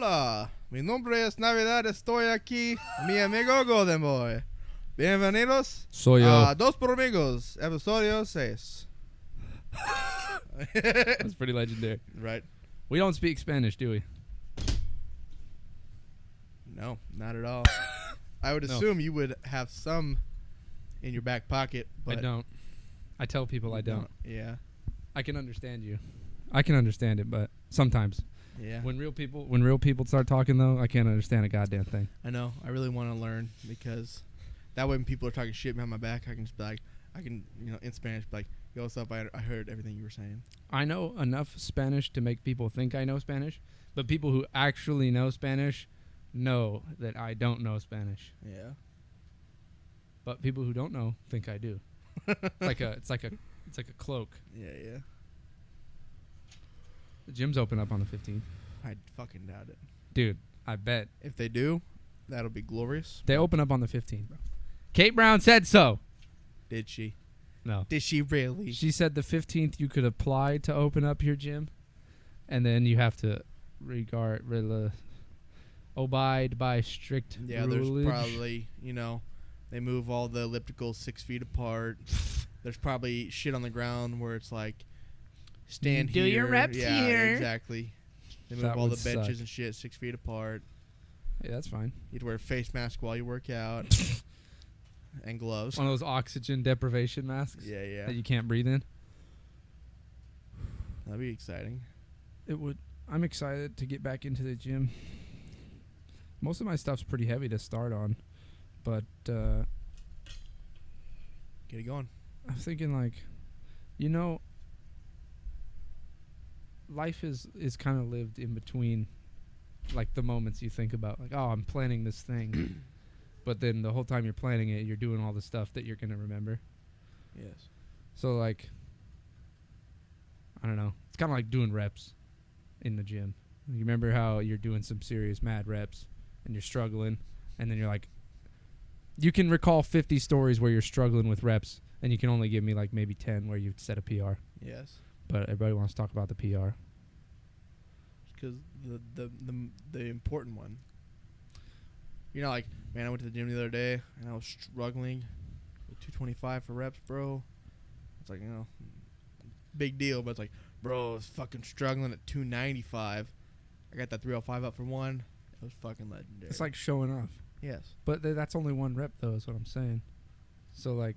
Hola, mi nombre es Navidad, estoy aquí, mi amigo Golden Boy. Bienvenidos Soy yo. a Dos Bromigos, episodio 6. That's pretty legendary. Right. We don't speak Spanish, do we? No, not at all. I would No. assume you would have some in your back pocket, but I don't. I tell people I don't. Yeah. I can understand you. I can understand it, but sometimes. Yeah. When real people start talking, though, I can't understand a goddamn thing. I know. I really want to learn because that way when people are talking shit behind my back, I can just be like, in Spanish, be like, yo, what's up? I heard everything you were saying. I know enough Spanish to make people think I know Spanish, but people who actually know Spanish know that I don't know Spanish. Yeah. But people who don't know think I do. It's like a cloak. Yeah. The gym's open up on the 15th. I fucking doubt it. Dude, I bet. If they do, that'll be glorious. They open up on the 15th, bro. Kate Brown said so. Did she? No. Did she really? She said the 15th you could apply to open up your gym, and then you have to abide by strict Yeah, rulage. there's probably, they move all the ellipticals 6 feet apart. There's probably shit on the ground where it's like, stand Do here. your reps yeah, here. Exactly. They move That all the would benches suck. and shit 6 feet apart. Yeah, that's fine. You have to wear a face mask while you work out. And gloves. One of those oxygen deprivation masks Yeah. that you can't breathe in. That'd be exciting. It would. I'm excited to get back into the gym. Most of my stuff's pretty heavy to start on, but Get it going. I'm thinking life is kind of lived in between, like the moments you think about, like, oh, I'm planning this thing, but then the whole time you're planning it, you're doing all the stuff that you're gonna remember. Yes. So like, I don't know. It's kind of like doing reps in the gym. You remember how you're doing some serious mad reps and you're struggling, and then you're like, you can recall 50 stories where you're struggling with reps, and you can only give me like maybe 10 where you've set a PR. Yes. But everybody wants to talk about the PR. Because the important one. Like, man, I went to the gym the other day and I was struggling with 225 for reps, bro. It's like, big deal, but it's like, bro, I was fucking struggling at 295. I got that 305 up for one. It was fucking legendary. It's like showing off. Yes. But that's only one rep, though, is what I'm saying. So, like,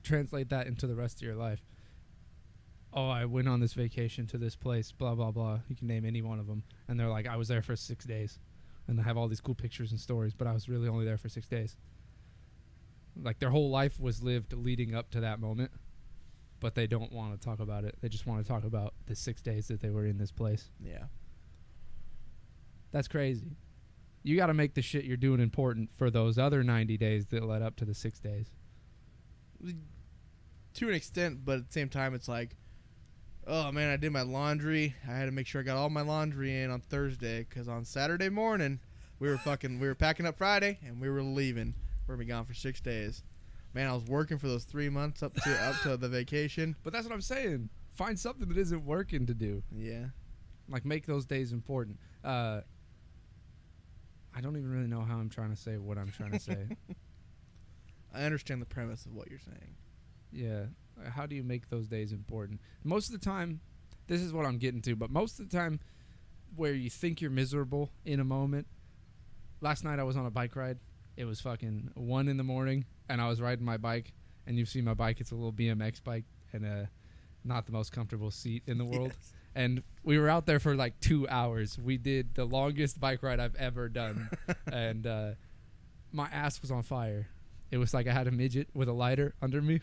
translate that into the rest of your life. Oh, I went on this vacation to this place, blah, blah, blah. You can name any one of them. And they're like, I was there for 6 days. And they have all these cool pictures and stories, but I was really only there for 6 days. Like, their whole life was lived leading up to that moment, but they don't want to talk about it. They just want to talk about the 6 days that they were in this place. Yeah. That's crazy. You got to make the shit you're doing important for those other 90 days that led up to the 6 days. To an extent, but at the same time, it's like, oh, man, I did my laundry. I had to make sure I got all my laundry in on Thursday because on Saturday morning, we were packing up Friday, and we were leaving. We're going to be gone for 6 days. Man, I was working for those 3 months up to the vacation. But that's what I'm saying. Find something that isn't working to do. Yeah. Like, make those days important. I don't even really know how I'm trying to say what I'm trying to say. I understand the premise of what you're saying. Yeah. How do you make those days important? Most of the time, this is what I'm getting to, but most of the time where you think you're miserable in a moment, last night I was on a bike ride. It was fucking 1 in the morning, and I was riding my bike, and you've seen my bike. It's a little BMX bike, and not the most comfortable seat in the world. Yes. And we were out there for like 2 hours. We did the longest bike ride I've ever done, and my ass was on fire. It was like I had a midget with a lighter under me.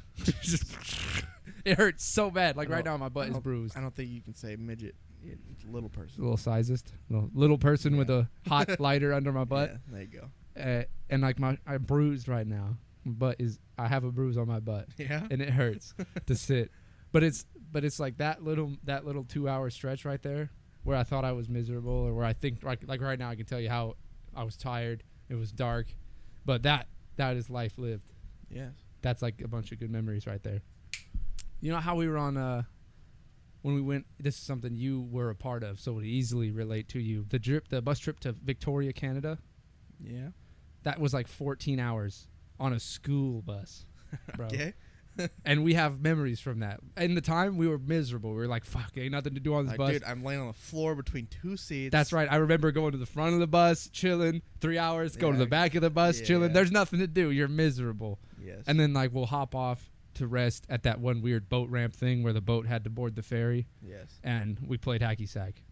It hurt so bad. Like right now, my butt is bruised. I don't think you can say midget. It's a little person. Little sizest, little person with a hot lighter under my butt. Yeah, there you go. And like I'm bruised right now. My butt is. I have a bruise on my butt. Yeah. And it hurts to sit. But it's like that little 2 hour stretch right there where I thought I was miserable, or where I think like right now I can tell you how I was tired. It was dark, but that is life lived. Yes. That's like a bunch of good memories right there. You know how we were on when we went, this is something you were a part of, so it would easily relate to you. The bus trip to Victoria, Canada. Yeah. That was like 14 hours on a school bus, bro. Okay. And we have memories from that. In the time, we were miserable. We were like, fuck, ain't nothing to do on this bus. Dude, I'm laying on the floor between two seats. That's right. I remember going to the front of the bus, chilling, 3 hours, go to the back of the bus, chilling. There's nothing to do. You're miserable. Yes. And then, like, we'll hop off to rest at that one weird boat ramp thing where the boat had to board the ferry. Yes. And we played hacky sack.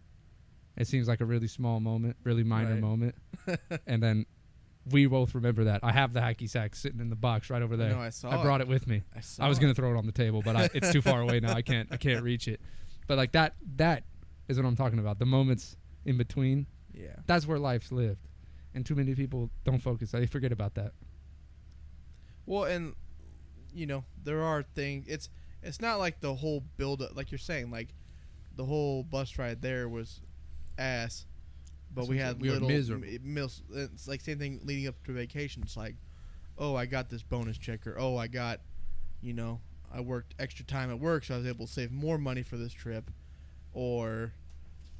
It seems like a really small moment, really minor moment. And then we both remember that. I have the hacky sack sitting in the box right over there. No, I brought it with me. I was going to throw it on the table, but it's too far away now. I can't reach it. But like that is what I'm talking about. The moments in between. Yeah. That's where life's lived. And too many people don't focus. They forget about that. Well, and you know, there are things. It's not like the whole build up, like you're saying, like the whole bus ride there was ass. But we had little miserable. It's like same thing leading up to vacation. It's like, oh, I got this bonus check, or oh, I got, you know, I worked extra time at work, so I was able to save more money for this trip, or,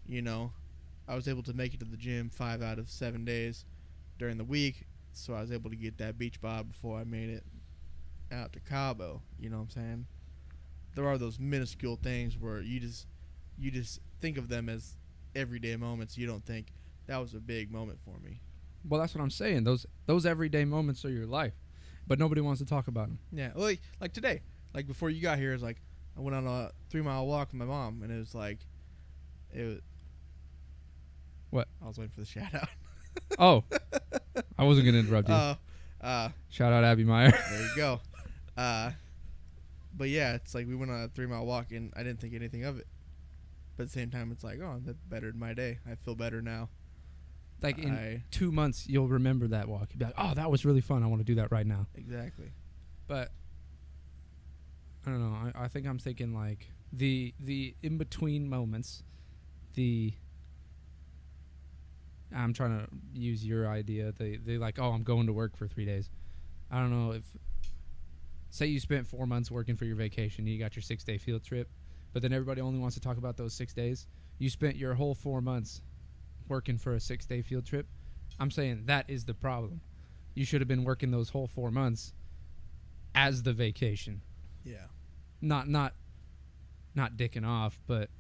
you know, I was able to make it to the gym 5 out of 7 days during the week, so I was able to get that beach bod before I made it out to Cabo. You know what I'm saying? There are those minuscule things where you just think of them as everyday moments. You don't think that was a big moment for me. Well, that's what I'm saying. Those everyday moments are your life, but nobody wants to talk about them. Yeah, like today, like before you got here, it's like I went on a 3-mile walk with my mom, and it was what? I was waiting for the shout out. Oh, I wasn't gonna interrupt you. Shout out Abby Meyer. There you go. But yeah, it's like we went on a 3-mile walk, and I didn't think anything of it. But at the same time, it's like, oh, that bettered my day. I feel better now. Like in 2 months, you'll remember that walk. You'll be like, oh, that was really fun. I want to do that right now. Exactly. But I don't know. I think I'm thinking like the in-between moments, I'm trying to use your idea. They like, oh, I'm going to work for 3 days. I don't know if, say you spent 4 months working for your vacation. You got your 6-day field trip. But then everybody only wants to talk about those 6 days. You spent your whole 4 months working for a 6-day field trip. I'm saying that is the problem. You should have been working those whole 4 months as the vacation. Yeah. Not dicking off, but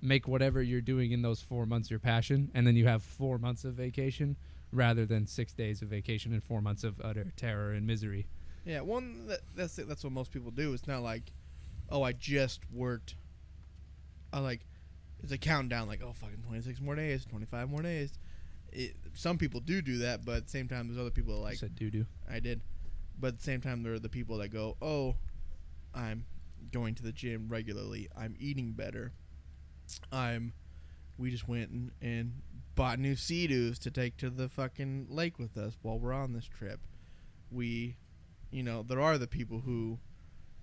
make whatever you're doing in those 4 months your passion, and then you have 4 months of vacation rather than 6 days of vacation and 4 months of utter terror and misery. Yeah, that's what most people do. It's not like, oh, I just worked. It's a countdown, like, oh, fucking 26 more days, 25 more days. Some people do that, but at the same time, there's other people that like. You said do. I did. But at the same time, there are the people that go, oh, I'm going to the gym regularly. I'm eating better. We just went and bought new Sea-Doos to take to the fucking lake with us while we're on this trip. There are the people who,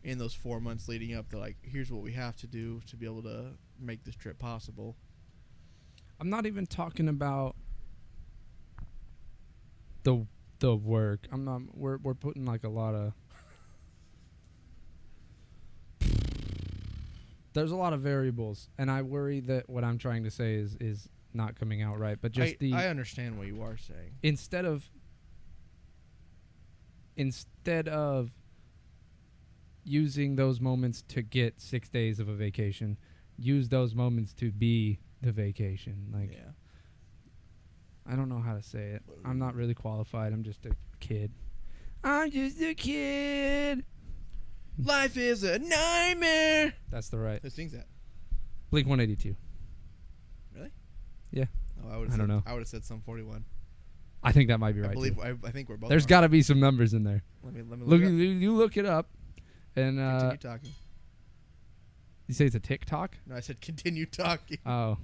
in those 4 months leading up, they're like, here's what we have to do to be able to make this trip possible. I'm not even talking about the work. I'm not. We're putting like a lot of. There's a lot of variables, and I worry that what I'm trying to say is not coming out right. But just I understand what you are saying. Instead of using those moments to get 6 days of a vacation, use those moments to be the vacation. Like, yeah. I don't know how to say it. I'm not really qualified. I'm just a kid. I'm just a kid. Life is a nightmare. That's the right. Who sings that? Blink 182. Really? Yeah. Oh, I don't know. I would have said Sum 41. I think that might be right. I think we're both. There's got to be some numbers in there. Let me look. You Look it up. And continue talking. You say it's a TikTok? No, I said continue talking. Oh.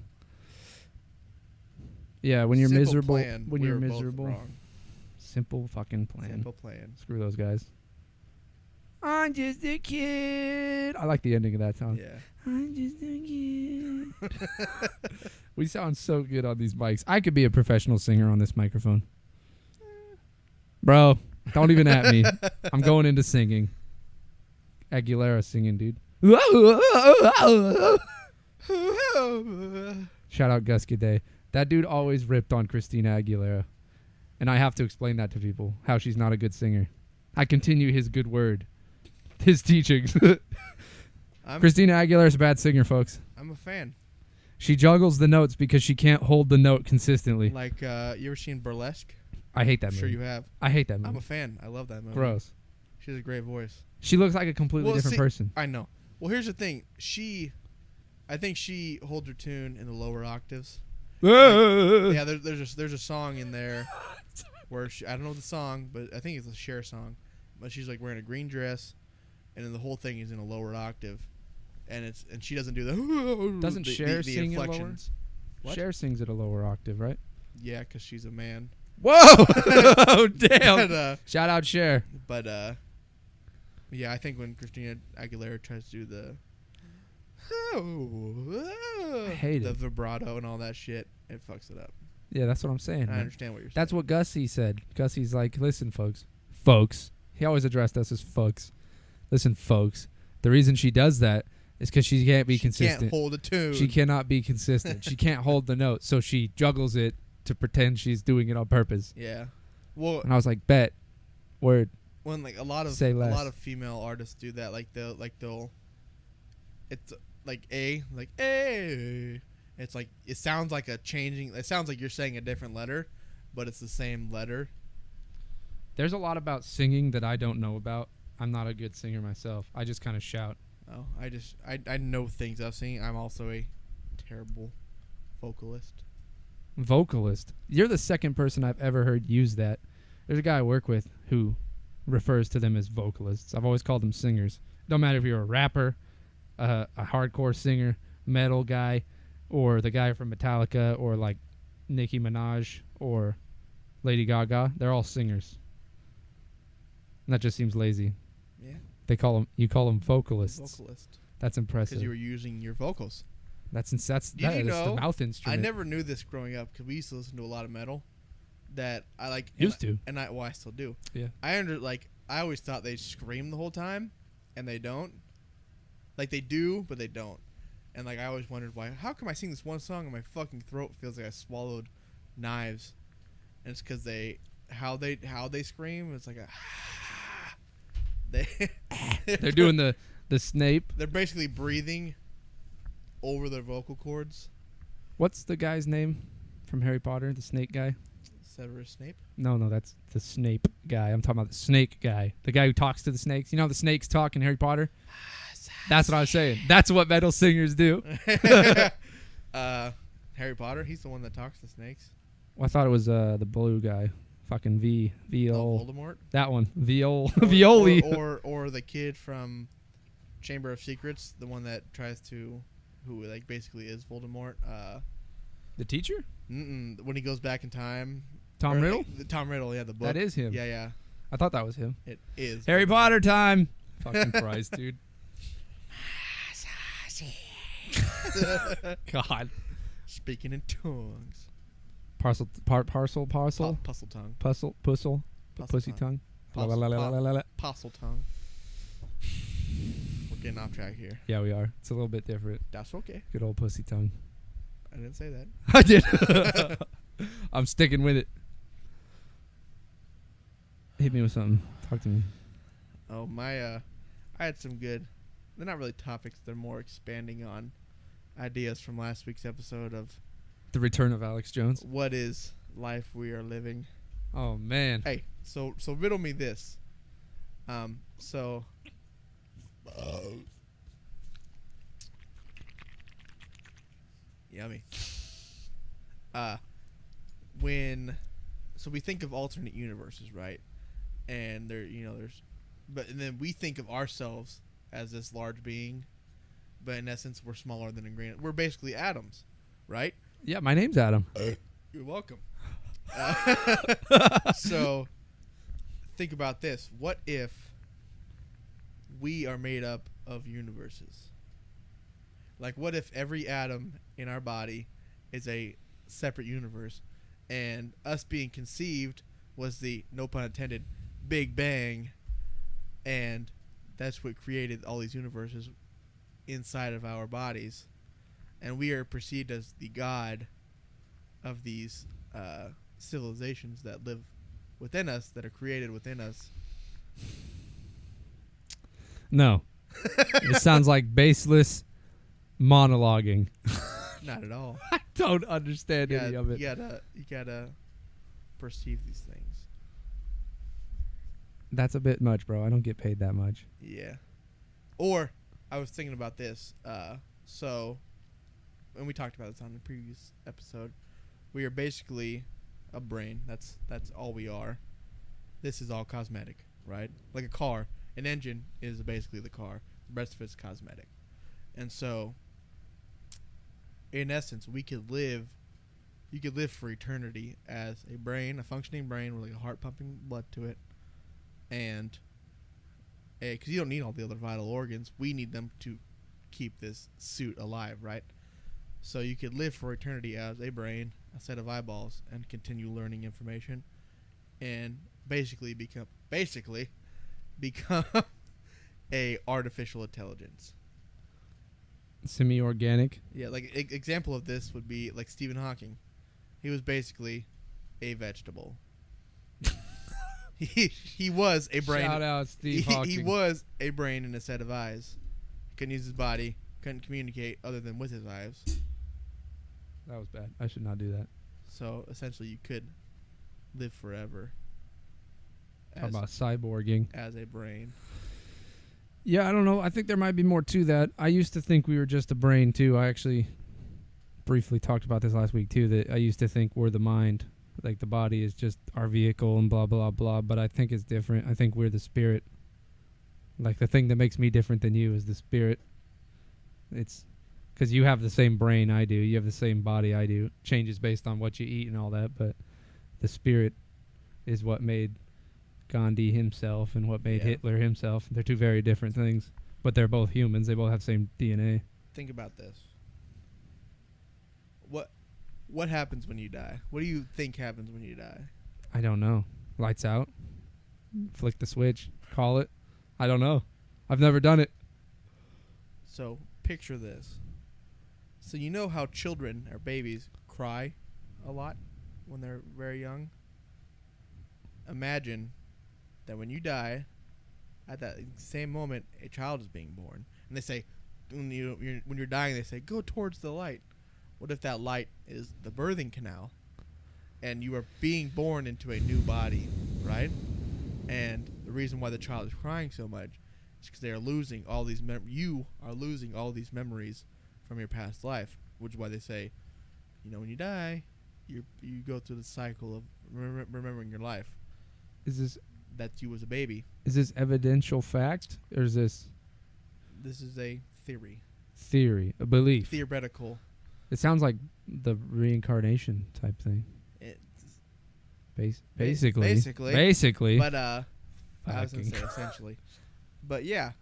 Yeah, when you're Simple miserable. Plan. When we you're were miserable. Both wrong. Simple fucking plan. Simple plan. Screw those guys. I'm just a kid. I like the ending of that song. Yeah. I'm just a kid. We sound so good on these mics. I could be a professional singer on this microphone. Bro, don't even at me. I'm going into singing. Aguilera singing, dude. Shout out Gus Gaudet. That dude always ripped on Christina Aguilera. And I have to explain that to people, how she's not a good singer. I continue his good word. His teachings. Christina Aguilera's a bad singer, folks. I'm a fan. She juggles the notes because she can't hold the note consistently. Like, you ever seen Burlesque? I hate that I'm movie. sure you have. I hate that movie. I'm a fan. I love that movie. Gross. She has a great voice. She looks like a completely different person. I know. Well, here's the thing. I think she holds her tune in the lower octaves. Yeah, there's a song in there where I don't know the song, but I think it's a Cher song. But she's like wearing a green dress, and then the whole thing is in a lower octave, and she doesn't do the. Doesn't Cher sing inflections. What? Cher sings at a lower octave, right? Yeah, because she's a man. Whoa! Oh, damn! But, shout out Cher. But yeah, I think when Christina Aguilera tries to do the. I hate the it. vibrato and all that shit, it fucks it up. Yeah, that's what I'm saying. I understand what you're saying. That's what Gussie said. Gussie's like, listen, folks. He always addressed us as folks. Listen, folks. The reason she does that is because she can't be consistent. She can't hold a tune. She cannot be consistent. She can't hold the note, so she juggles it to pretend she's doing it on purpose. Yeah. Well, and I was like, bet, word. When like a lot of female artists do that, they'll it's like a. It's like it sounds like a changing. It sounds like you're saying a different letter, but it's the same letter. There's a lot about singing that I don't know about. I'm not a good singer myself. I just kind of shout. Oh, I know things I've seen. I'm also a terrible vocalist. Vocalist? You're the second person I've ever heard use that. There's a guy I work with who refers to them as vocalists. I've always called them singers. Don't matter if you're a rapper, a hardcore singer, metal guy, or the guy from Metallica, or like Nicki Minaj or Lady Gaga. They're all singers. And that just seems lazy. Yeah. You call them vocalists. Vocalist. That's impressive. Because you were using your vocals. That is the mouth instrument. I never knew this growing up because we used to listen to a lot of metal. That I like. Used to. And I still do. Yeah. I always thought they scream the whole time, and they don't. Like they do, but they don't. And like I always wondered why. How come I sing this one song and my fucking throat feels like I swallowed knives? And it's because how they scream. It's like a. They're doing the Snape. They're basically breathing over their vocal cords. What's the guy's name from Harry Potter? The snake guy? Severus Snape? No, that's the Snape guy. I'm talking about the snake guy. The guy who talks to the snakes. You know how the snakes talk in Harry Potter? That's what I was saying. That's what metal singers do. Harry Potter? He's the one that talks to snakes. Well, I thought it was the blue guy. Fucking Voldemort? That one. Violi. Or the kid from Chamber of Secrets, the one that who like basically is Voldemort. The teacher? When he goes back in time. Tom Riddle? Tom Riddle, yeah, the book. That is him. Yeah. I thought that was him. It is. Harry Potter time. Fucking Christ, dude. God. Speaking in tongues. Parcel. Puzzle tongue. Pussle. Pussy tongue. Puzzle tongue. We're getting off track here. Yeah, we are. It's a little bit different. That's okay. Good old pussy tongue. I didn't say that. I did. I'm sticking with it. Hit me with something. Talk to me. Oh, I had some good. They're not really topics. They're more expanding on ideas from last week's episode of The Return of Alex Jones. What is life we are living? Oh man. Hey, so riddle me this. Yummy. So we think of alternate universes, right? And and then we think of ourselves as this large being, but in essence we're smaller than a grain. We're basically atoms, right? Yeah, my name's Adam. You're welcome. So think about this. What if we are made up of universes? Like, what if every atom in our body is a separate universe, and us being conceived was the, no pun intended, Big Bang, and that's what created all these universes inside of our bodies, and we are perceived as the god of these civilizations that live within us, that are created within us. No. It sounds like baseless monologuing. Not at all. I don't understand any of it. You gotta perceive these things. That's a bit much, bro. I don't get paid that much. Yeah. Or I was thinking about this. So, and we talked about this on the previous episode. We are basically a brain. That's all we are. This is all cosmetic, right? Like a car. An engine is basically the car. The rest of it's cosmetic. And so, in essence, you could live for eternity as a brain, a functioning brain with like a heart pumping blood to it. And because you don't need all the other vital organs, we need them to keep this suit alive, right? So you could live for eternity as a brain, a set of eyeballs, and continue learning information, and basically become a artificial intelligence. Semi-organic. Yeah, like example of this would be like Stephen Hawking. He was basically a vegetable. He was a brain. Shout out Steve Hawking. He was a brain and a set of eyes. Couldn't use his body. Couldn't communicate other than with his eyes. That was bad. I should not do that. So essentially, you could live forever. How about cyborging? As a brain. Yeah, I don't know. I think there might be more to that. I used to think we were just a brain too. I actually briefly talked about this last week too. That I used to think we're the mind. Like the body is just our vehicle and blah, blah, blah. But I think it's different. I think we're the spirit. Like the thing that makes me different than you is the spirit. It's because you have the same brain I do. You have the same body I do. Changes based on what you eat and all that. But the spirit is what made Gandhi himself and what made Hitler himself. They're two very different things. But they're both humans. They both have the same DNA. Think about this. What happens when you die? What do you think happens when you die? I don't know. Lights out. Flick the switch. Call it. I don't know. I've never done it. So picture this. So you know how children or babies cry a lot when they're very young? Imagine that when you die, at that same moment, a child is being born. And they say, when you're dying, they say, go towards the light. What if that light is the birthing canal, and you are being born into a new body, right? And the reason why the child is crying so much is because they are losing all these. You are losing all these memories from your past life, which is why they say, when you die, you go through the cycle of remembering your life. Is this that you was a baby? Is this evidential fact, or is this? This is a theory. Theory, a belief. Theoretical. It sounds like the reincarnation type thing. Basically. But I was gonna say essentially. But yeah,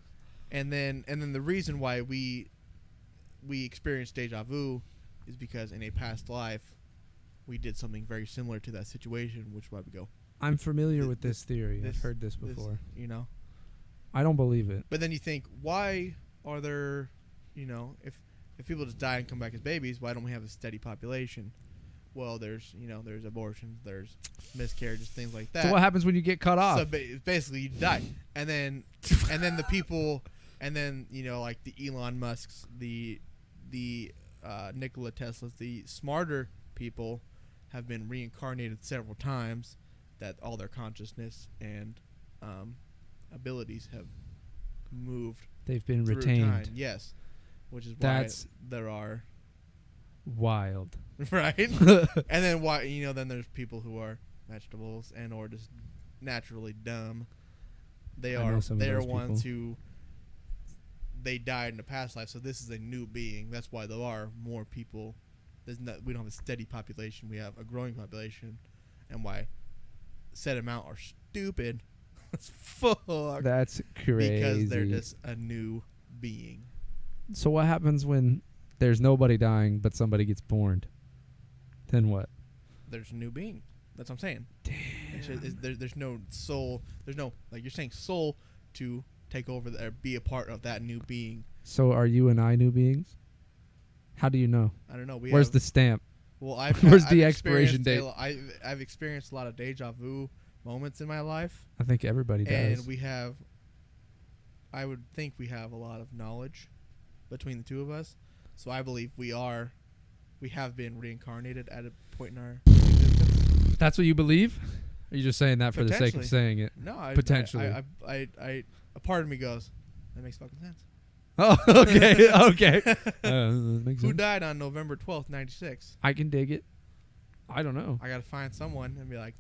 and then the reason why we experience deja vu is because in a past life we did something very similar to that situation, which is why we go. I'm familiar with this theory. I've heard this before. I don't believe it. But then you think, why are there, if people just die and come back as babies, why don't we have a steady population? Well, there's abortions, there's miscarriages, things like that. So what happens when you get cut off? So basically you die. And then the people, and then, like the Elon Musks, the Nikola Teslas, the smarter people have been reincarnated several times, that all their consciousness and abilities have moved. They've been through retained. Time. Yes. Which is why there are wild, right? And then then there's people who are vegetables and or just naturally dumb. They are ones who they died in a past life, so this is a new being. That's why there are more people. We don't have a steady population. We have a growing population, and why set amount are stupid. Fuck. That's crazy. Because they're just a new being. So what happens when there's nobody dying but somebody gets born? Then what? There's a new being. That's what I'm saying. Damn. There's no soul. There's no, like you're saying, soul to take over or be a part of that new being. So are you and I new beings? How do you know? I don't know. Where's the stamp? Well, Where's the expiration date? I've experienced a lot of deja vu moments in my life, I think everybody does. and I would think we have a lot of knowledge between the two of us. So I believe we have been reincarnated at a point in our existence. That's what you believe? Or are you just saying that for the sake of saying it? No, Potentially. A part of me goes, that makes fucking sense. Oh, okay, okay. Makes Who sense. died on November 12th, 96? I can dig it. I don't know. I gotta find someone and be like,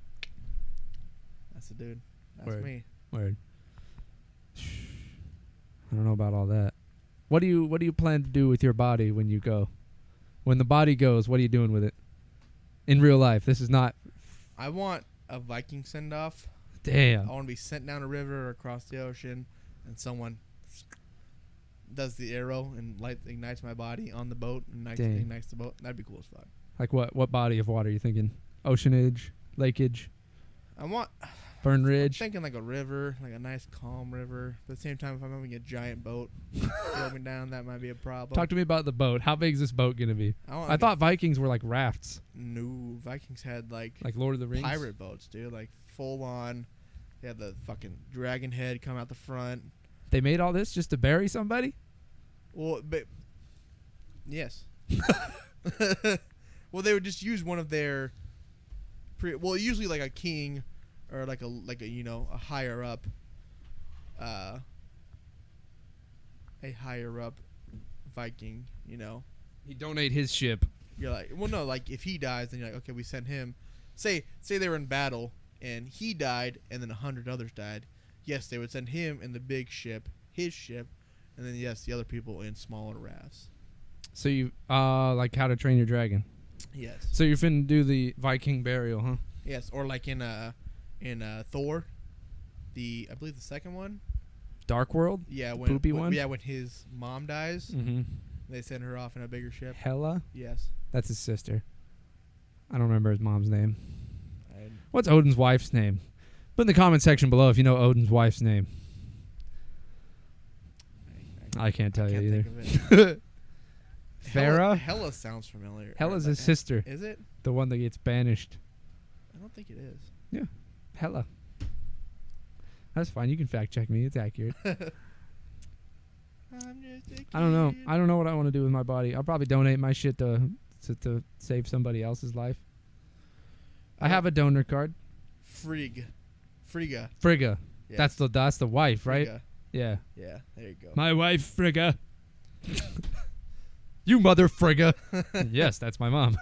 that's the dude. That's Word. me. Word. I don't know about all that. What do you plan to do with your body when you go? When the body goes, what are you doing with it? In real life, this is not. I want a Viking send off. Damn. I want to be sent down a river or across the ocean, and someone does the arrow and ignites my body on the boat and ignites the boat. That'd be cool as fuck. Like what body of water are you thinking? Oceanage, lakeage, I want Fern I'm Ridge. thinking like a river, like a nice calm river. But at the same time, if I'm having a giant boat floating down, that might be a problem. Talk to me about the boat. How big is this boat gonna be? I thought Vikings were like rafts, no, Vikings had like Lord of the Rings. pirate boats, dude. Like full on. They had the fucking dragon head come out the front. They made all this just to bury somebody? Well, but yes. Well, they would just use one of their. Usually like a king, or like a a higher up. A higher up Viking, He donate his ship. You're like, well, no, like if he dies, then you're like, okay, we send him. Say they were in battle and he died, and then 100 others died. Yes, they would send him in the big ship, his ship, and then yes, the other people in smaller rafts. So you like How to Train Your Dragon. Yes. So you're finna do the Viking burial, huh? Yes, or like in Thor, I believe the second one. Darkworld? Yeah, Poopy one? Yeah, when his mom dies, Mm-hmm. they send her off in a bigger ship. Hela? Yes. That's his sister. I don't remember his mom's name. What's Odin's wife's name? Put in the comment section below if you know Odin's wife's name. I can't tell you either. Think of it. Farah? Hela sounds familiar. Hela's his sister. Is it? The one that gets banished. I don't think it is. Yeah. Hela. That's fine. You can fact check me. It's accurate. I'm just a I don't know. kid. I don't know what I want to do with my body. I'll probably donate my shit to save somebody else's life. I have a donor card. Frigga. Frigga. Yes. That's the wife, right? Frigga. Yeah. Yeah, there you go. My wife, Frigga. You mother Frigga. Yes, that's my mom.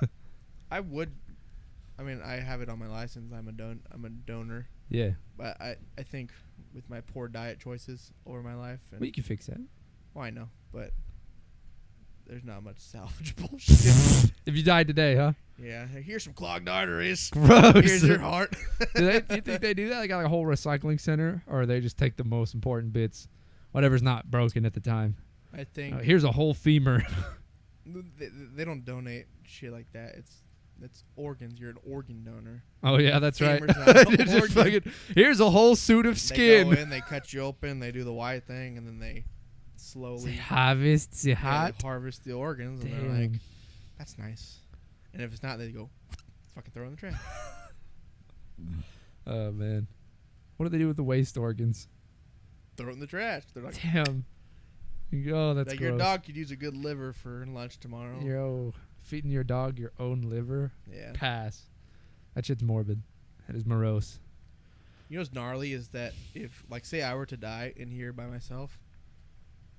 I have it on my license. I'm a donor. Yeah. But I think with my poor diet choices over my life, Well, you can fix that. well, I know, but there's not much salvageable shit. If you died today, huh? Yeah, here's some clogged arteries. Gross. Here's your heart. Do you think they do that? They got like a whole recycling center, or they just take the most important bits, whatever's not broken at the time. I think Here's a whole femur. they don't donate shit like that. It's organs. You're an organ donor. Oh yeah, that's right. Femur's not an Just organ. fucking, here's a whole suit of skin. They go in, they cut you open, they do the white thing, and then they slowly Harvest the heart. they harvest the organs, and they're like, "That's nice." And if it's not, they go, "Fucking throw it in the trash." Oh man, what do they do with the waste organs? Throw it in the trash. They're like, Damn. Oh, that's like gross. your dog could use a good liver for lunch tomorrow. Yo, feeding your dog your own liver. Yeah. Pass. That shit's morbid. That is morose. You know what's gnarly is that if, like, say I were to die in here by myself,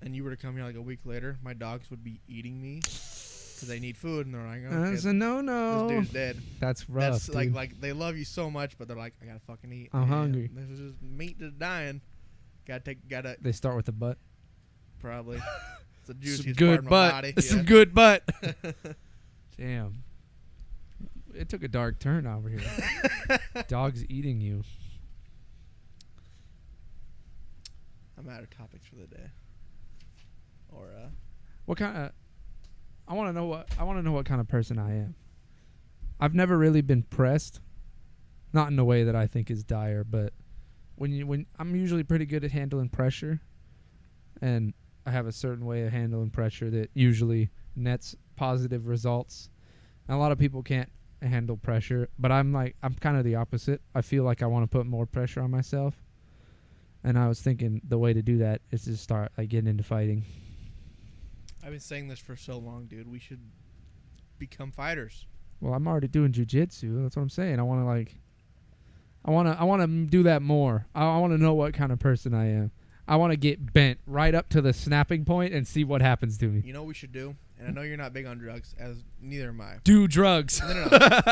and you were to come here like a week later, my dogs would be eating me because they need food, and they're like, "Oh, That's a no-no. this dude's dead." That's rough, That's dude. like they love you so much, but they're like, "I gotta fucking eat. I'm hungry." This is just meat to dying. Gotta They start with the butt. probably. It's the Some juiciest part good of my butt. body. Some yeah. good butt. Damn. It took a dark turn over here. Dogs eating you. I'm out of topics for the day. Or What kind of? I want to know what kind of person I am. I've never really been pressed, not in a way that I think is dire, but when I'm usually pretty good at handling pressure, and I have a certain way of handling pressure that usually nets positive results. And a lot of people can't handle pressure, but I'm kind of the opposite. I feel like I want to put more pressure on myself. And I was thinking the way to do that is to start like getting into fighting. I've been saying this for so long, dude. We should become fighters. Well, I'm already doing jujitsu. That's what I'm saying. I want to do that more. I want to know what kind of person I am. I want to get bent right up to the snapping point and see what happens to me. You know what we should do? And I know you're not big on drugs, as neither am I. Do drugs. No.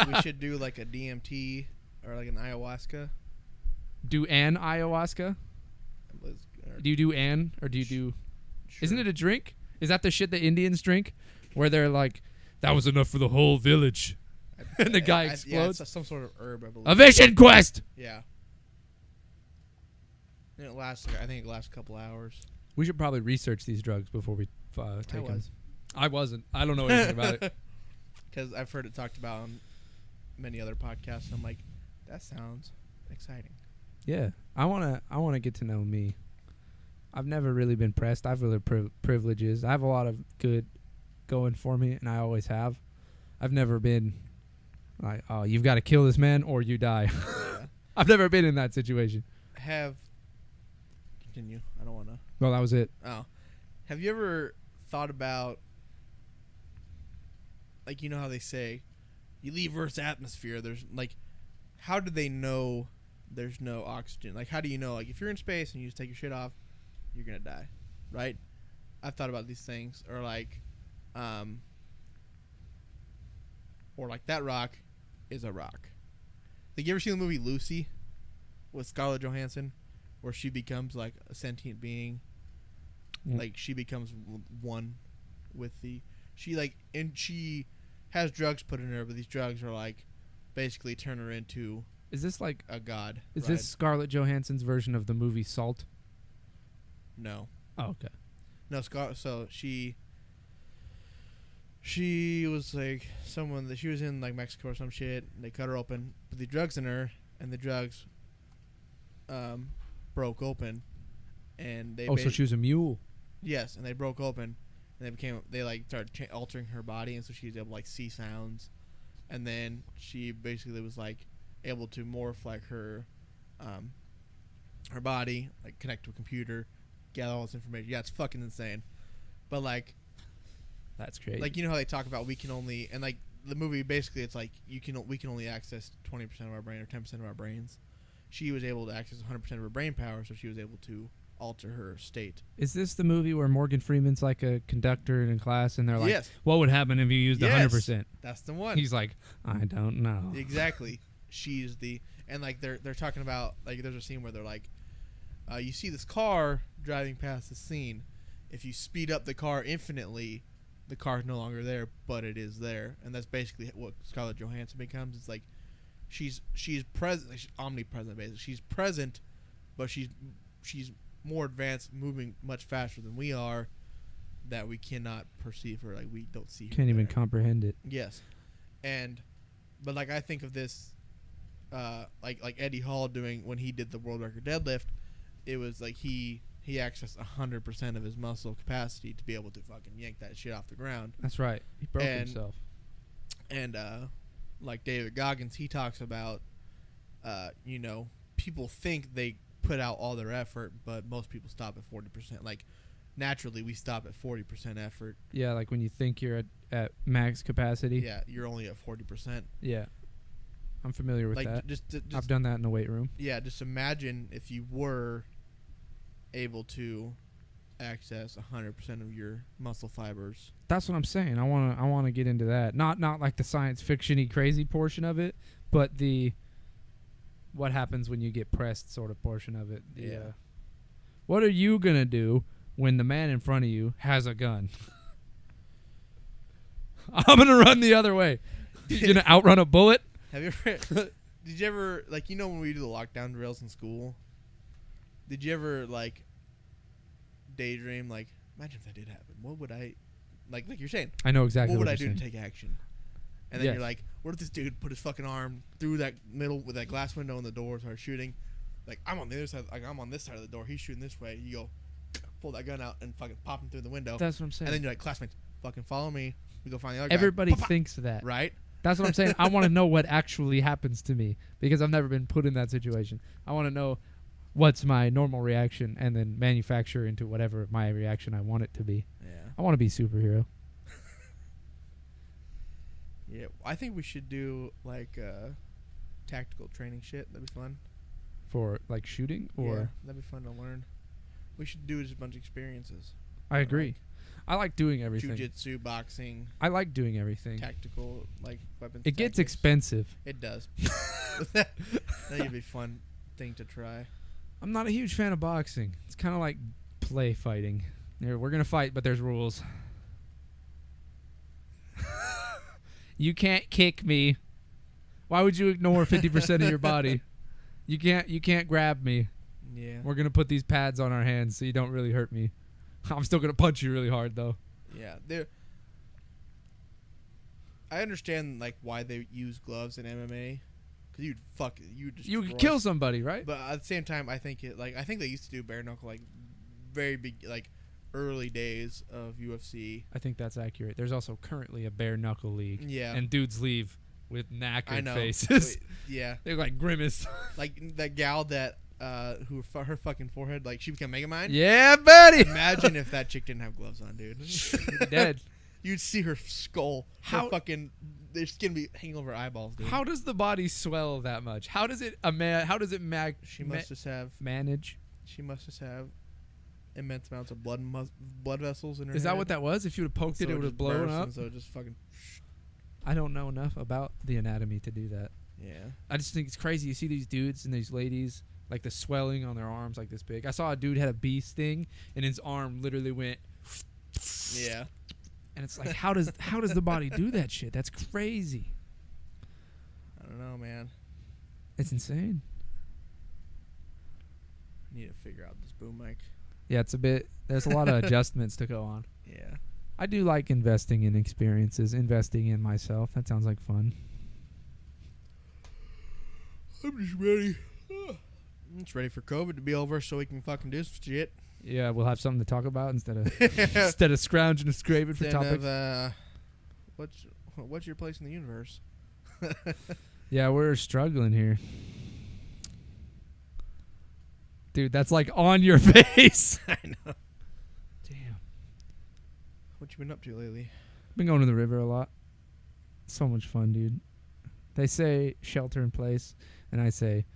We should do like a DMT or like an ayahuasca. Do an ayahuasca? Do you do an or do you do... Sure. Isn't it a drink? Is that the shit the Indians drink? Where they're like, that was enough for the whole village. And the guy explodes? Yeah, it's some sort of herb, I believe. A vision quest! Yeah. And it lasts, I think it lasts a couple hours. We should probably research these drugs before we take them. I wasn't. I don't know anything about it. Because I've heard it talked about on many other podcasts. And I'm like, that sounds exciting. Yeah. I wanna get to know me. I've never really been pressed. I have other privileges. I have a lot of good going for me, and I always have. I've never been like, oh, you've got to kill this man or you die. Yeah. I've never been in that situation. Continue. I don't want to. Well, that was it. Oh. Have you ever thought about, like, you know how they say, you leave Earth's atmosphere, there's, like, how do they know there's no oxygen? Like, how do you know? Like, if you're in space and you just take your shit off, you're going to die, right? I've thought about these things. Or, like, that rock is a rock. Like, you ever seen the movie Lucy with Scarlett Johansson, where she becomes like a sentient being? Like, she becomes one with she has drugs put in her, but these drugs are like basically turn her into Is this like a god. Is this Scarlett Johansson's version of the movie Salt? No. Oh, okay. No, so she was like someone that she was in like Mexico or some shit, and they cut her open, put the drugs in her, and the drugs broke open, and they so she was a mule. Yes, and they broke open, and they started altering her body, and so she was able to like see sounds, and then she basically was like able to morph like her body, like connect to a computer, gather all this information. Yeah, it's fucking insane, but like. That's crazy. Like, you know how they talk about we can only, and like the movie basically it's like we can only access 20% of our brain or 10% of our brains. She was able to access 100% of her brain power, so she was able to alter her state. Is this the movie where Morgan Freeman's like a conductor in a class and they're like, yes. What would happen if you used 100%? That's the one. He's like, I don't know. Exactly. She's and like they're talking about, like, there's a scene where they're like, you see this car driving past the scene. If you speed up the car infinitely, the car's no longer there, but it is there, and that's basically what Scarlett Johansson becomes. It's like she's present, she's omnipresent. Basically, she's present, but she's more advanced, moving much faster than we are, that we cannot perceive her. Like, we don't see her. Can't even comprehend it. Yes, but like I think of this, like Eddie Hall doing when he did the world record deadlift. It was like he accessed 100% of his muscle capacity to be able to fucking yank that shit off the ground. That's right. He broke himself. And like David Goggins, he talks about, people think they put out all their effort, but most people stop at 40%. Like, naturally, we stop at 40% effort. Yeah, like when you think you're at max capacity. Yeah, you're only at 40%. Yeah. I'm familiar with that. Just I've done that in the weight room. Yeah, just imagine if you were able to access 100% of your muscle fibers. That's what I'm saying. I want to get into that. Not like the science fiction-y crazy portion of it, but the what happens when you get pressed sort of portion of it. What are you going to do when the man in front of you has a gun? I'm going to run the other way. You're going to outrun a bullet? Have you ever did you ever, like, when we do the lockdown drills in school, did you ever, like, daydream, like, imagine if that did happen? What would I, like you're saying? I know exactly what what would I you're do saying. to take action? And then you're like, what if this dude put his fucking arm through that middle with that glass window in the door, started shooting? Like, I'm on the other side, like, I'm on this side of the door, he's shooting this way. You go, pull that gun out and fucking pop him through the window. That's what I'm saying. And then you're like, classmates, fucking follow me. We go find the other guy. Everybody Pop, pop. thinks that. Right? That's what I'm saying. I want to know what actually happens to me because I've never been put in that situation. I want to know what's my normal reaction and then manufacture into whatever my reaction I want it to be. Yeah. I want to be a superhero. Yeah. I think we should do like tactical training shit. That'd be fun. For like shooting or Yeah, that'd be fun to learn. We should do just a bunch of experiences. I agree. I like doing everything. Jiu-jitsu, boxing, I like doing everything. tactical like weapons. It gets tactics. expensive. It does. That'd be a fun thing to try. I'm not a huge fan of boxing. It's kind of like play fighting. We're going to fight, but there's rules. You can't kick me. Why would you ignore 50% of your body? You can't grab me. Yeah. We're going to put these pads on our hands so you don't really hurt me. I'm still going to punch you really hard though. Yeah. I understand like why they use gloves in MMA cuz you could kill somebody, right? But at the same time I think they used to do bare knuckle like very big like early days of UFC. I think that's accurate. There's also currently a bare knuckle league. Yeah. And dudes leave with knackered I know. faces. Yeah. They look like Grimace. Like that gal that who her fucking forehead like she became Megamind. Yeah, buddy. Imagine if that chick didn't have gloves on, dude. Dead. You'd see her skull. How their skin be hanging over her eyeballs, dude. How does the body swell that much? How does it She must just have manage? She must just have immense amounts of blood vessels in her. Is that head. what that was? If you would have poked it would have blown up. So it just fucking. I don't know enough about the anatomy to do that. Yeah. I just think it's crazy. You see these dudes and these ladies, like the swelling on their arms like this big. I saw a dude had a bee sting and his arm literally went. Yeah. And it's like, how does the body do that shit? That's crazy. I don't know, man. It's insane. I need to figure out this boom mic. Yeah, there's a lot of adjustments to go on. Yeah. I do like investing in experiences, investing in myself. That sounds like fun. I'm just ready. I'm just ready for COVID to be over so we can fucking do some shit. Yeah, we'll have something to talk about instead of scrounging and scraping for topics. What's your place in the universe? Yeah, we're struggling here. Dude, that's like on your face. I know. Damn. What you been up to lately? Been going to the river a lot. So much fun, dude. They say shelter in place, and I say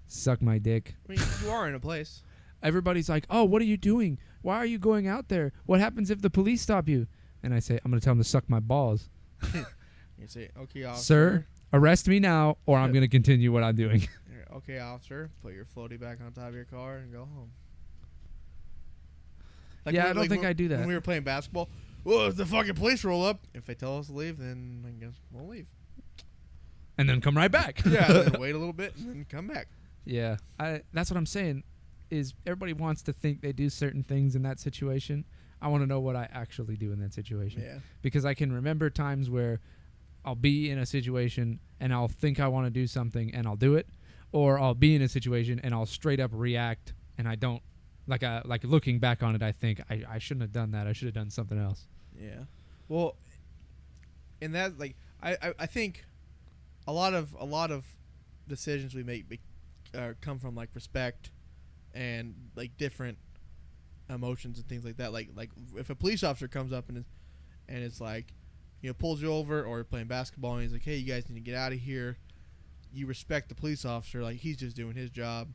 suck my dick. I mean, you are in a place. Everybody's like, oh, what are you doing? Why are you going out there? What happens if the police stop you? And I say, I'm going to tell them to suck my balls. You say, okay, officer. Sir, arrest me now, or I'm going to continue what I'm doing. Okay, officer, put your floaty back on top of your car and go home. Like yeah, I don't think I do that. When we were playing basketball, well, if the fucking police roll up, if they tell us to leave, then I guess we'll leave. And then come right back. Yeah, then wait a little bit and then come back. Yeah, that's what I'm saying. Is everybody wants to think they do certain things in that situation. I want to know what I actually do in that situation. Yeah. Because I can remember times where I'll be in a situation and I'll think I want to do something and I'll do it, or I'll be in a situation and I'll straight up react and I don't. Like looking back on it, I think I shouldn't have done that. I should have done something else. Yeah. Well, in that, like, I think a lot of decisions we make come from like respect and like different emotions and things like that. Like if a police officer comes up and it's like, you know, pulls you over, or you're playing basketball and he's like, hey, you guys need to get out of here. You respect the police officer, like he's just doing his job,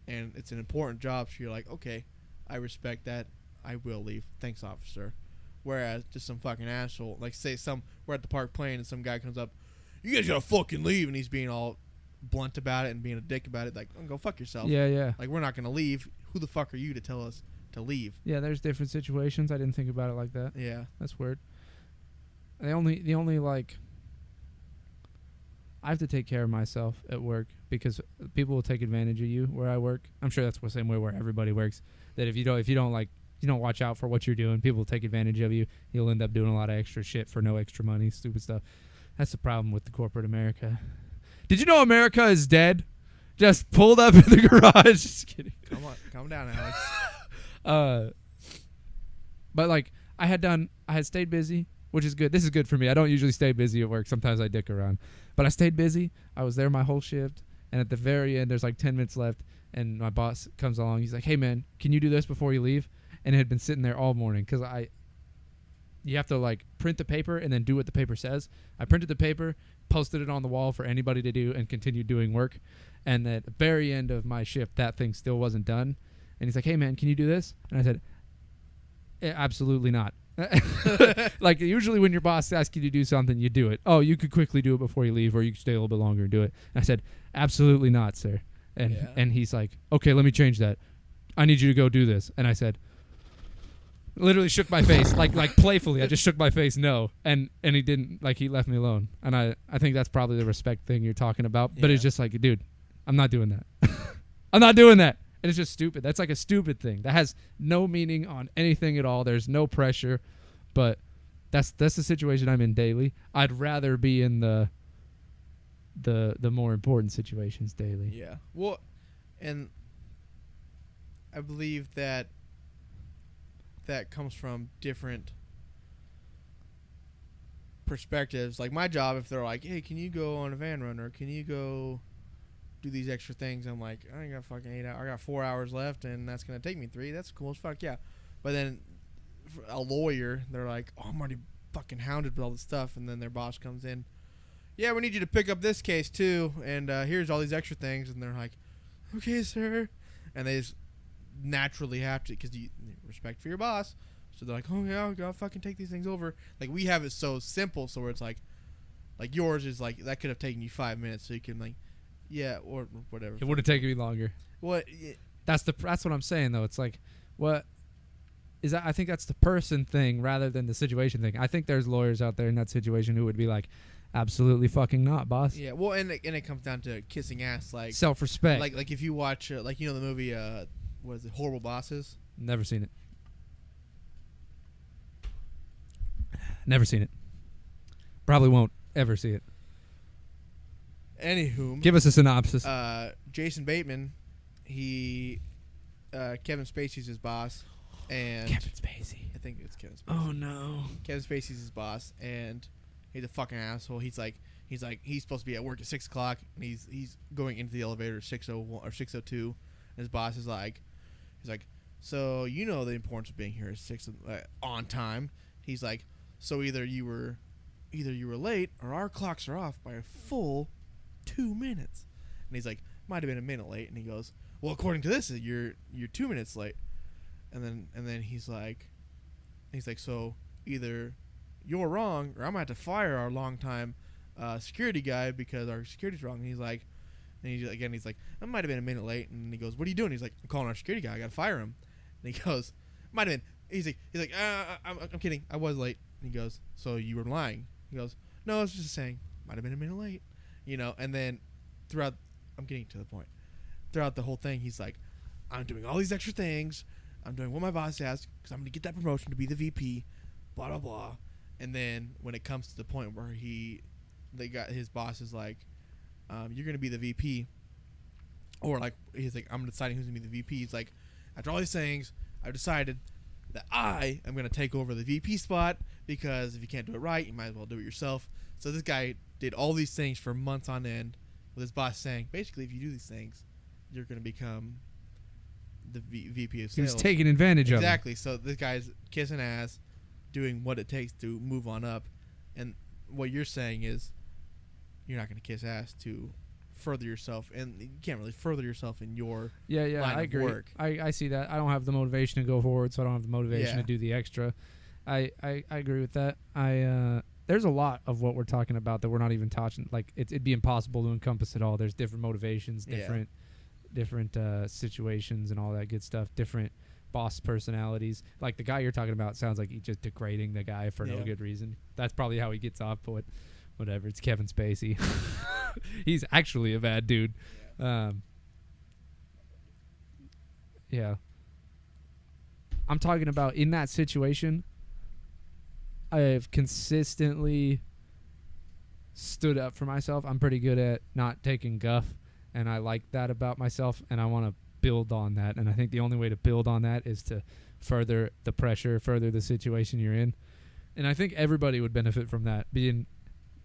and it's an important job. So you're like, okay, I respect that. I will leave. Thanks, officer. Whereas just some fucking asshole, like say we're at the park playing and some guy comes up, you guys gotta fucking leave, and he's being all blunt about it and being a dick about it. Like, go fuck yourself. Yeah. Like, we're not gonna leave. Who the fuck are you to tell us to leave? Yeah, there's different situations. I didn't think about it like that. Yeah. That's weird. The only like, I have to take care of myself at work because people will take advantage of you where I work. I'm sure that's the same way where everybody works. That if you don't watch out for what you're doing, people will take advantage of you. You'll end up doing a lot of extra shit for no extra money, stupid stuff. That's the problem with the corporate America. Did you know America is dead? Just pulled up in the garage. Just kidding. Come on, calm down, Alex. But like I had stayed busy which is good. This is good for me. I don't usually stay busy at work. Sometimes I dick around. But I stayed busy. I was there my whole shift. And at the very end, there's like 10 minutes left. And my boss comes along. He's like, hey, man, can you do this before you leave? And it had been sitting there all morning because you have to like print the paper and then do what the paper says. I printed the paper, posted it on the wall for anybody to do, and continued doing work. And at the very end of my shift, that thing still wasn't done. And he's like, hey, man, can you do this? And I said, absolutely not. Like usually when your boss asks you to do something, you do it. Oh, you could quickly do it before you leave, or you could stay a little bit longer and do it. And I said, absolutely not, sir. And he's like, okay, let me change that. I need you to go do this. And I said, literally shook my face, like playfully. I just shook my face, no. And he didn't, like he left me alone. And I think that's probably the respect thing you're talking about. But it's just like, dude, I'm not doing that. I'm not doing that. And it's just stupid. That's like a stupid thing. That has no meaning on anything at all. There's no pressure. But that's the situation I'm in daily. I'd rather be in the more important situations daily. Yeah. Well, and I believe that comes from different perspectives. Like my job, if they're like, hey, can you go on a van run, or can you go do these extra things? I'm like, I ain't got fucking 8 hours. I got 4 hours left, and that's going to take me 3. That's cool as fuck, yeah. But then for a lawyer, they're like, oh, I'm already fucking hounded with all this stuff. And then their boss comes in, yeah, we need you to pick up this case too, and here's all these extra things. And they're like, okay, sir. And they just naturally have to, because you respect for your boss. So they're like, oh, yeah, I'll fucking take these things over. Like, we have it so simple, so where it's like yours is like, that could have taken you 5 minutes, so you can like, yeah, or whatever. It would have taken me longer. What? That's what I'm saying though. It's like, what is that? I think that's the person thing rather than the situation thing. I think there's lawyers out there in that situation who would be like, absolutely fucking not, boss. Yeah, well, and it comes down to kissing ass, like self-respect. Like if you watch, like the movie, what is it, Horrible Bosses? Never seen it. Never seen it. Probably won't ever see it. Anywho, give us a synopsis. Jason Bateman, Kevin Spacey's his boss, and Kevin Spacey. I think it's Kevin Spacey. Oh no. Kevin Spacey's his boss, and he's a fucking asshole. He's supposed to be at work at 6 o'clock, and he's going into the elevator at 6:01 or 6:02, and his boss is like, so you know the importance of being here at 6 on time. He's like, so either you were late or our clocks are off by a full 2 minutes. And he's like, might have been a minute late. And he goes, well, according to this, you're 2 minutes late. And then he's like, so either you're wrong, or I'm gonna have to fire our longtime security guy because our security's wrong. And he's like, I might have been a minute late. And he goes, what are you doing? He's like, I'm calling our security guy. I gotta fire him. And he goes, might have been. He's like, I'm kidding. I was late. And he goes, so you were lying? He goes, no, I was just saying, might have been a minute late. And then I'm getting to the point. Throughout the whole thing, he's like, I'm doing all these extra things. I'm doing what my boss asks because I'm going to get that promotion to be the VP, blah, blah, blah. And then when it comes to the point where his boss is like, you're going to be the VP. Or like, he's like, I'm deciding who's going to be the VP. He's like, after all these things, I've decided that I am going to take over the VP spot because if you can't do it right, you might as well do it yourself. So this guy did all these things for months on end with his boss saying, basically, if you do these things, you're going to become the VP of sales. He was taking advantage of him. Exactly. So this guy's kissing ass, doing what it takes to move on up. And what you're saying is you're not going to kiss ass to further yourself. And you can't really further yourself in your line I of agree. work. I see that. I don't have the motivation to go forward, so I don't have the motivation to do the extra. I agree with that. There's a lot of what we're talking about that we're not even touching. Like it'd be impossible to encompass it all. There's different motivations, different situations, and all that good stuff. Different boss personalities. Like the guy you're talking about sounds like he's just degrading the guy for no good reason. That's probably how he gets off. But whatever. It's Kevin Spacey. He's actually a bad dude. Yeah. I'm talking about in that situation. I've consistently stood up for myself. I'm pretty good at not taking guff, and I like that about myself, and I want to build on that. And I think the only way to build on that is to further the pressure, further the situation you're in. And I think everybody would benefit from that,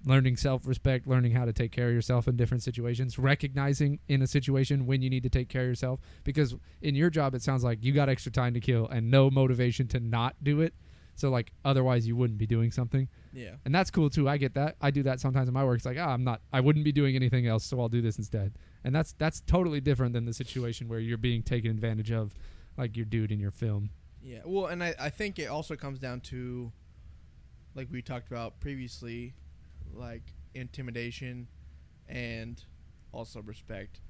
learning self-respect, learning how to take care of yourself in different situations, recognizing in a situation when you need to take care of yourself. Because in your job, it sounds like you got extra time to kill and no motivation to not do it. So, like, otherwise you wouldn't be doing something. Yeah. And that's cool, too. I get that. I do that sometimes in my work. It's like, I wouldn't be doing anything else, so I'll do this instead. And that's totally different than the situation where you're being taken advantage of, like your dude in your film. Yeah. Well, and I think it also comes down to, like we talked about previously, like intimidation and also respect.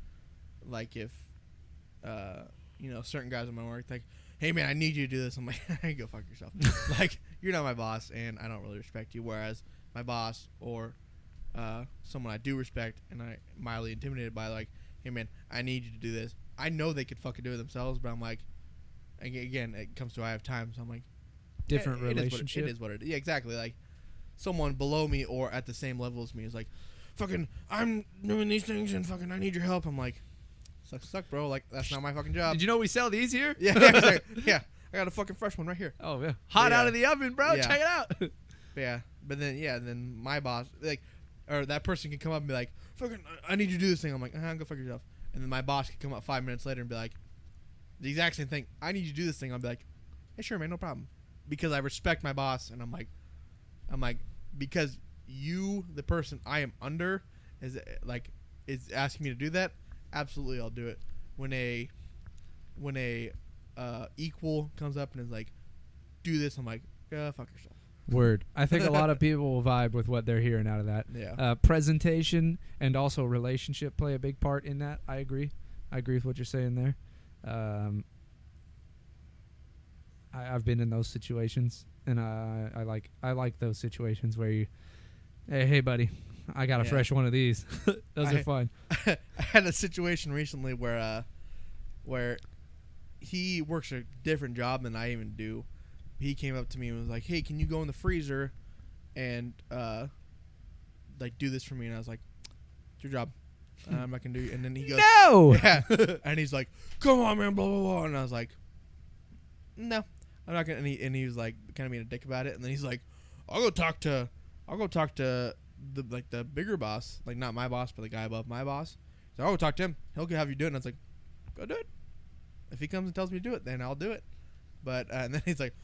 Like if, certain guys in my work, like, hey, man, I need you to do this. I'm like, go fuck yourself. Like, you're not my boss, and I don't really respect you. Whereas my boss or someone I do respect and I'm mildly intimidated by, like, hey, man, I need you to do this. I know they could fucking do it themselves, but I'm like, again, it comes to I have time, so I'm like, Different relationship. It is what it is. Yeah, exactly. Like, someone below me or at the same level as me is like, fucking, I'm doing these things and fucking I need your help. I'm like, suck, bro. Like, that's not my fucking job. Did you know we sell these here? Yeah, exactly. Yeah. I got a fucking fresh one right here. Oh, yeah. Hot out of the oven, bro. Yeah. Check it out. But then my boss, like, or that person can come up and be like, fucking, I need you to do this thing. I'm like, go fuck yourself. And then my boss can come up 5 minutes later and be like, the exact same thing. I need you to do this thing. I'll be like, hey, sure, man, no problem. Because I respect my boss, and I'm like, because you, the person I am under, is asking me to do that. Absolutely, I'll do it. When a equal comes up and is like, do this, I'm like, fuck yourself. Word. I think a lot of people will vibe with what they're hearing out of that. Yeah. Presentation and also relationship play a big part in that. I agree with what you're saying there. I've been in those situations, and I like those situations where you, hey buddy, I got a fresh one of these. Those are fun. I had a situation recently where he works a different job than I even do. He came up to me and was like, hey, can you go in the freezer and do this for me? And I was like, it's your job. I'm not gonna do it. And then he goes, no. Yeah. And he's like, come on, man, blah blah blah. And I was like, no, I'm not gonna. And he was like, kind of being a dick about it. And then he's like, I'll go talk to the bigger boss, like not my boss, but the guy above my boss. So I'll go talk to him. He'll have you do it. And I was like, go do it. If he comes and tells me to do it, then I'll do it. But and then he's like,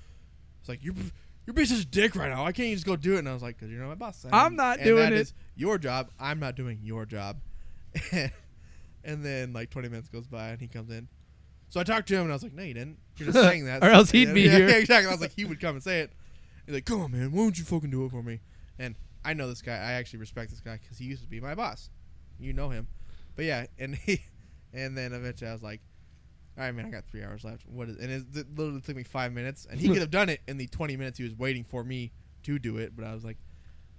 it's like you're being such a dick right now. Why can't you just go do it? And I was like, because you're not my boss. I'm not doing it. Is your job. I'm not doing your job. And then like 20 minutes goes by and he comes in. So I talked to him and I was like, no, you didn't. You're just saying that. Or else he'd be here. Yeah, exactly. I was like, he would come and say it. He's like, come on, man. Why don't you fucking do it for me? And I know this guy. I actually respect this guy because he used to be my boss. You know him. But yeah, and then eventually I was like, all right, man, I got 3 hours left. And it literally took me 5 minutes. And he could have done it in the 20 minutes he was waiting for me to do it. But I was like,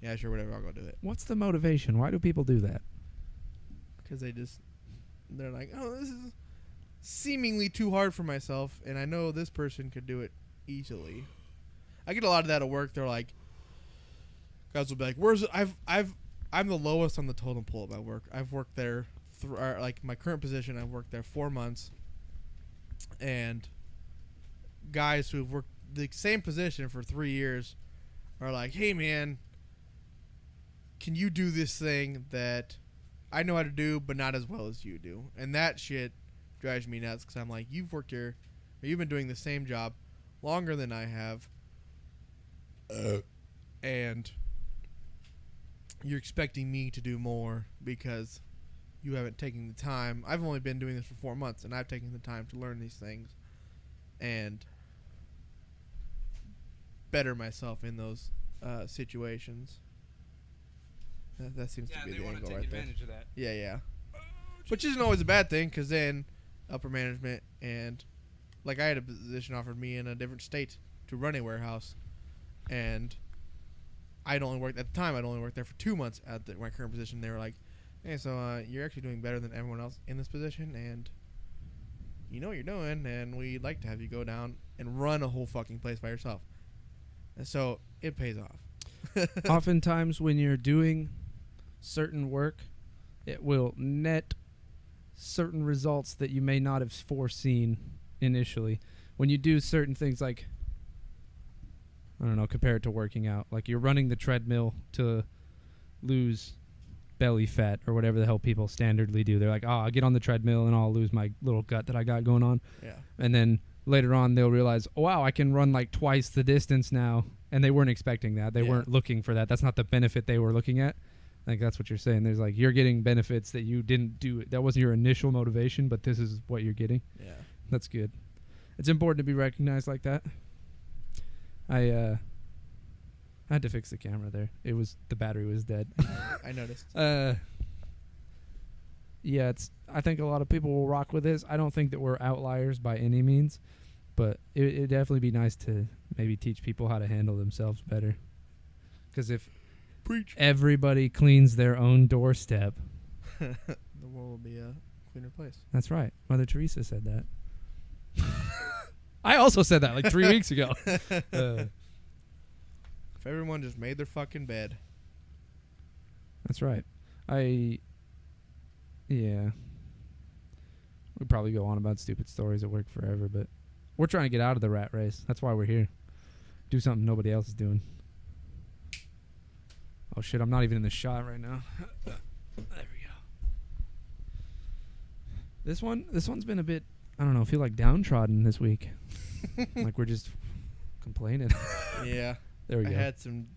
yeah, sure, whatever. I'll go do it. What's the motivation? Why do people do that? Because they're like, oh, this is seemingly too hard for myself. And I know this person could do it easily. I get a lot of that at work. They're like, guys will be like, where's it? I'm the lowest on the totem pole at my work. I've worked there, like my current position, I've worked there 4 months. And guys who've worked the same position for 3 years are like, hey, man, can you do this thing that I know how to do, but not as well as you do? And that shit drives me nuts because I'm like, you've worked here, or you've been doing the same job longer than I have. And you're expecting me to do more because you haven't taken the time. I've only been doing this for 4 months, and I've taken the time to learn these things and better myself in those situations. That seems to be the angle right there. Of that. Yeah. Which isn't always a bad thing, because then upper management and, like, I had a position offered me in a different state to run a warehouse, and I'd only worked there for 2 months at my current position. They were like, hey, so you're actually doing better than everyone else in this position, and you know what you're doing, and we'd like to have you go down and run a whole fucking place by yourself. And so it pays off. Oftentimes when you're doing certain work, it will net certain results that you may not have foreseen initially. When you do certain things like I don't know, compare it to working out. Like you're running the treadmill to lose belly fat or whatever the hell people standardly do. They're like, oh, I'll get on the treadmill and I'll lose my little gut that I got going on. Yeah. And then later on they'll realize, oh, wow, I can run like twice the distance now. And they weren't expecting that. They weren't looking for that. That's not the benefit they were looking at. I think that's what you're saying. There's like, you're getting benefits that you didn't do. That wasn't your initial motivation, but this is what you're getting. Yeah. That's good. It's important to be recognized like that. I had to fix the camera there. The battery was dead. I noticed. Yeah, I think a lot of people will rock with this. I don't think that we're outliers by any means, but it'd definitely be nice to maybe teach people how to handle themselves better. Because if everybody cleans their own doorstep, the world will be a cleaner place. That's right. Mother Teresa said that. I also said that like 3 weeks ago. If everyone just made their fucking bed. That's right. Yeah. We'd probably go on about stupid stories at work forever, but we're trying to get out of the rat race. That's why we're here. Do something nobody else is doing. Oh shit, I'm not even in the shot right now. There we go. This one's been a bit, I don't know, I feel like downtrodden this week. Like we're just complaining. Yeah. There we go. I had some.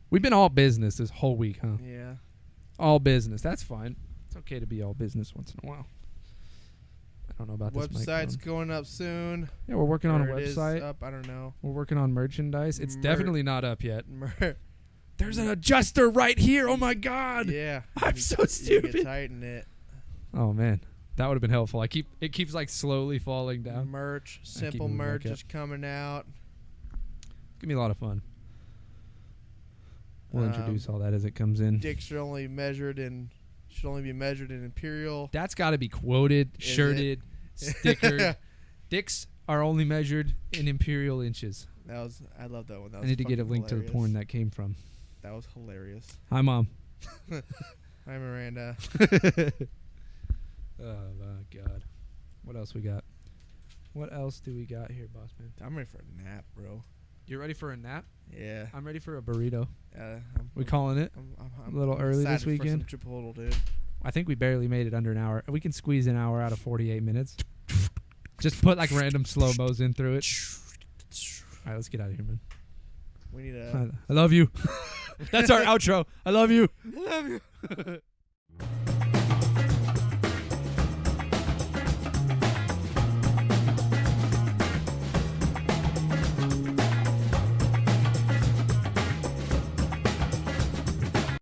We've been all business this whole week, huh? Yeah. All business. That's fine. It's okay to be all business once in a while. I don't know about this Website's microphone. going up soon. Yeah, we're working on a Or it is website. up, I don't know. We're working on merchandise. It's definitely not up yet. Mer- There's an adjuster right here. Oh my god. Yeah. I'm so stupid. You can tighten it. Oh man, that would have been helpful. It keeps like slowly falling down. Merch, I keep simple moving merch back up. is coming out. Give me a lot of fun. We'll introduce all that as it comes in. Dicks should only be measured in imperial. That's got to be quoted, Is shirted, stickered. Dicks are only measured in imperial inches. I love that one. That I was need to get a fucking link to the hilarious. porn that came from. That was hilarious. Hi, Mom. Hi, Miranda. Oh my god. What else we got? What else do we got here, boss man? I'm ready for a nap, bro. You ready for a nap? Yeah. I'm ready for a burrito. I'm We calling it? I'm a little early this excited for weekend? some Chipotle, dude. I think we barely made it under an hour. We can squeeze an hour out of 48 minutes. Just put like random slow-mos in through it. All right, let's get out of here, man. We need a. I love you. That's our outro. I love you. I love you.